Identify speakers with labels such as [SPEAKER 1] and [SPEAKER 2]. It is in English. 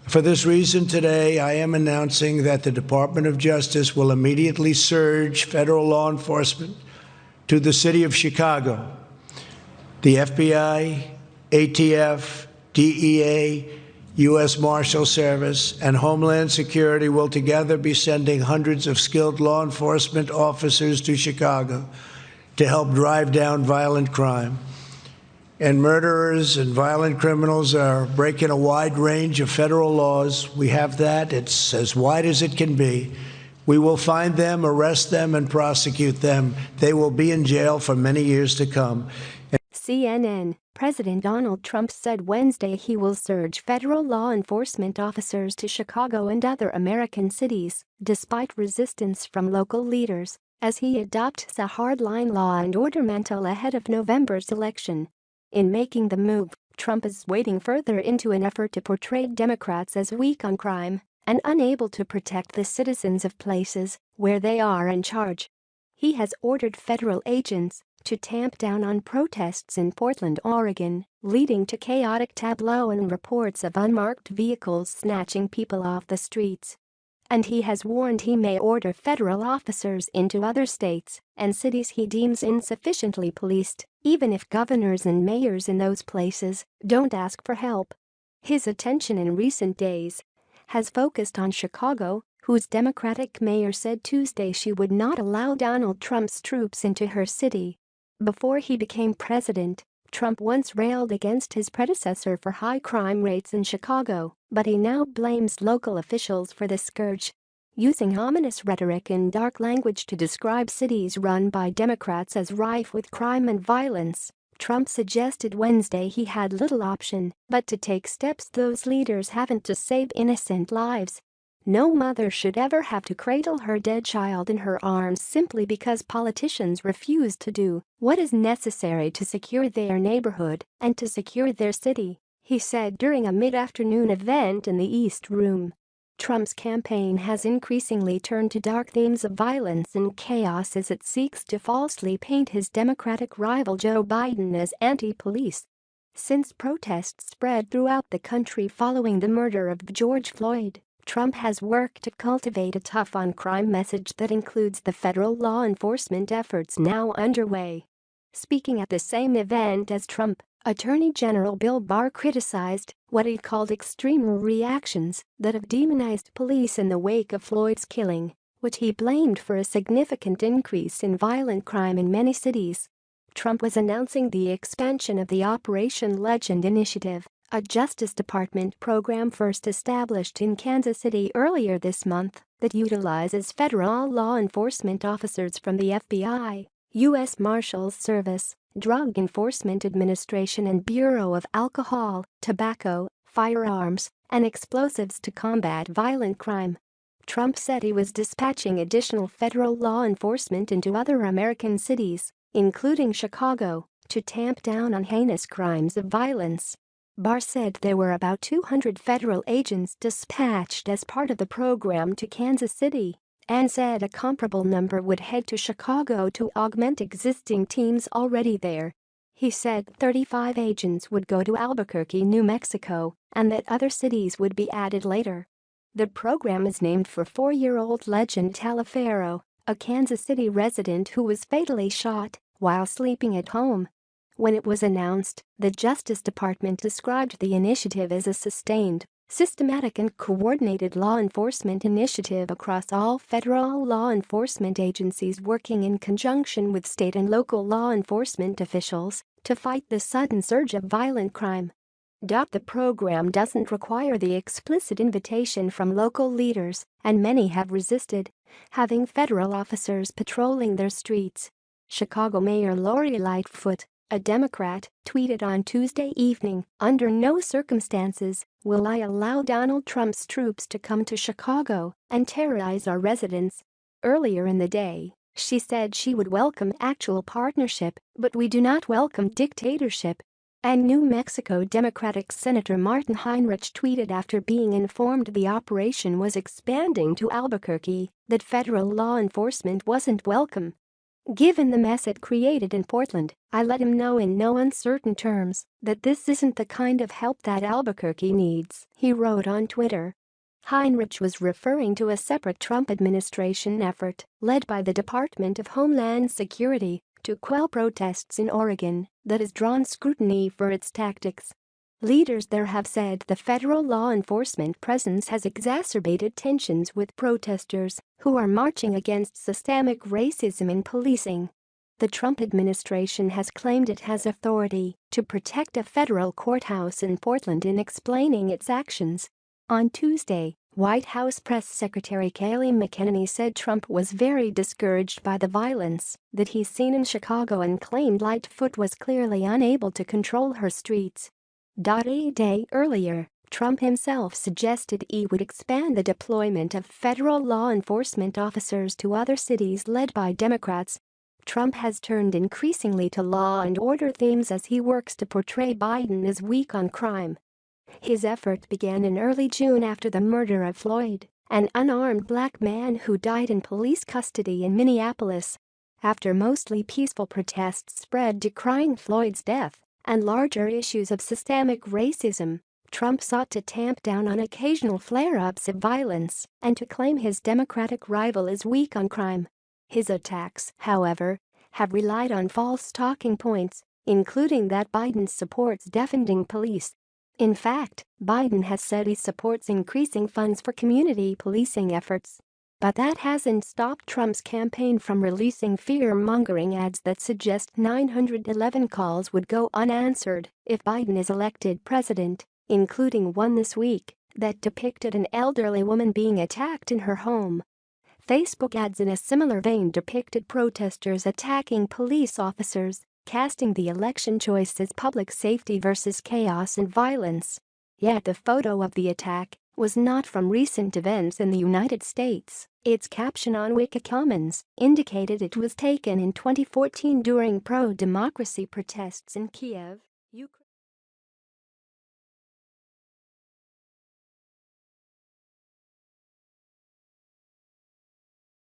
[SPEAKER 1] For this reason, today I am announcing that the Department of Justice will immediately surge federal law enforcement to the city of Chicago. The FBI, ATF, DEA, U.S. Marshal Service, and Homeland Security will together be sending hundreds of skilled law enforcement officers to Chicago to help drive down violent crime. And murderers and violent criminals are breaking a wide range of federal laws. We have that. It's as wide as it can be. We will find them, arrest them, and prosecute them. They will be in jail for many years to come.
[SPEAKER 2] CNN. President Donald Trump said Wednesday he will surge federal law enforcement officers to Chicago and other American cities, despite resistance from local leaders, as he adopts a hardline law and order mantle ahead of November's election. In making the move, Trump is wading further into an effort to portray Democrats as weak on crime and unable to protect the citizens of places where they are in charge. He has ordered federal agents to tamp down on protests in Portland, Oregon, leading to chaotic tableaux and reports of unmarked vehicles snatching people off the streets. And he has warned he may order federal officers into other states and cities he deems insufficiently policed, even if governors and mayors in those places don't ask for help. His attention in recent days has focused on Chicago, whose Democratic mayor said Tuesday she would not allow Donald Trump's troops into her city. Before he became president, Trump once railed against his predecessor for high crime rates in Chicago, but he now blames local officials for the scourge. Using ominous rhetoric and dark language to describe cities run by Democrats as rife with crime and violence, Trump suggested Wednesday he had little option but to take steps those leaders haven't to save innocent lives. No mother should ever have to cradle her dead child in her arms simply because politicians refuse to do what is necessary to secure their neighborhood and to secure their city, he said during a mid-afternoon event in the East Room. Trump's campaign has increasingly turned to dark themes of violence and chaos as it seeks to falsely paint his Democratic rival Joe Biden as anti-police. Since protests spread throughout the country following the murder of George Floyd, Trump has worked to cultivate a tough-on-crime message that includes the federal law enforcement efforts now underway. Speaking at the same event as Trump, Attorney General Bill Barr criticized what he called extreme reactions that have demonized police in the wake of Floyd's killing, which he blamed for a significant increase in violent crime in many cities. Trump was announcing the expansion of the Operation Legend initiative, a Justice Department program first established in Kansas City earlier this month that utilizes federal law enforcement officers from the FBI, U.S. Marshals Service, Drug Enforcement Administration and Bureau of Alcohol, Tobacco, Firearms, and Explosives to combat violent crime. Trump said he was dispatching additional federal law enforcement into other American cities, including Chicago, to tamp down on heinous crimes of violence. Barr said there were about 200 federal agents dispatched as part of the program to Kansas City, and said a comparable number would head to Chicago to augment existing teams already there. He said 35 agents would go to Albuquerque, New Mexico, and that other cities would be added later. The program is named for 4-year-old legend Taliaferro, a Kansas City resident who was fatally shot while sleeping at home. When it was announced, the Justice Department described the initiative as a sustained, systematic and coordinated law enforcement initiative across all federal law enforcement agencies working in conjunction with state and local law enforcement officials to fight the sudden surge of violent crime. The program doesn't require the explicit invitation from local leaders, and many have resisted having federal officers patrolling their streets. Chicago Mayor Lori Lightfoot, a Democrat, tweeted on Tuesday evening, "Under no circumstances will I allow Donald Trump's troops to come to Chicago and terrorize our residents." Earlier in the day, she said she would welcome actual partnership, but we do not welcome dictatorship. And New Mexico Democratic Senator Martin Heinrich tweeted after being informed the operation was expanding to Albuquerque that federal law enforcement wasn't welcome. Given the mess it created in Portland, I let him know in no uncertain terms that this isn't the kind of help that Albuquerque needs, he wrote on Twitter. Heinrich was referring to a separate Trump administration effort led by the Department of Homeland Security to quell protests in Oregon that has drawn scrutiny for its tactics. Leaders there have said the federal law enforcement presence has exacerbated tensions with protesters who are marching against systemic racism in policing. The Trump administration has claimed it has authority to protect a federal courthouse in Portland in explaining its actions. On Tuesday, White House Press Secretary Kayleigh McEnany said Trump was very discouraged by the violence that he's seen in Chicago and claimed Lightfoot was clearly unable to control her streets. A day earlier, Trump himself suggested he would expand the deployment of federal law enforcement officers to other cities led by Democrats. Trump has turned increasingly to law and order themes as he works to portray Biden as weak on crime. His effort began in early June after the murder of Floyd, an unarmed black man who died in police custody in Minneapolis. After mostly peaceful protests spread decrying Floyd's death and larger issues of systemic racism, Trump sought to tamp down on occasional flare-ups of violence and to claim his Democratic rival is weak on crime. His attacks, however, have relied on false talking points, including that Biden supports defunding police. In fact, Biden has said he supports increasing funds for community policing efforts. But that hasn't stopped Trump's campaign from releasing fear-mongering ads that suggest 911 calls would go unanswered if Biden is elected president, including one this week that depicted an elderly woman being attacked in her home. Facebook ads in a similar vein depicted protesters attacking police officers, casting the election choice as public safety versus chaos and violence. Yet the photo of the attack was not from recent events in the United States. Its caption on Wikicommons indicated it was taken in 2014 during pro-democracy protests in Kiev, Ukraine.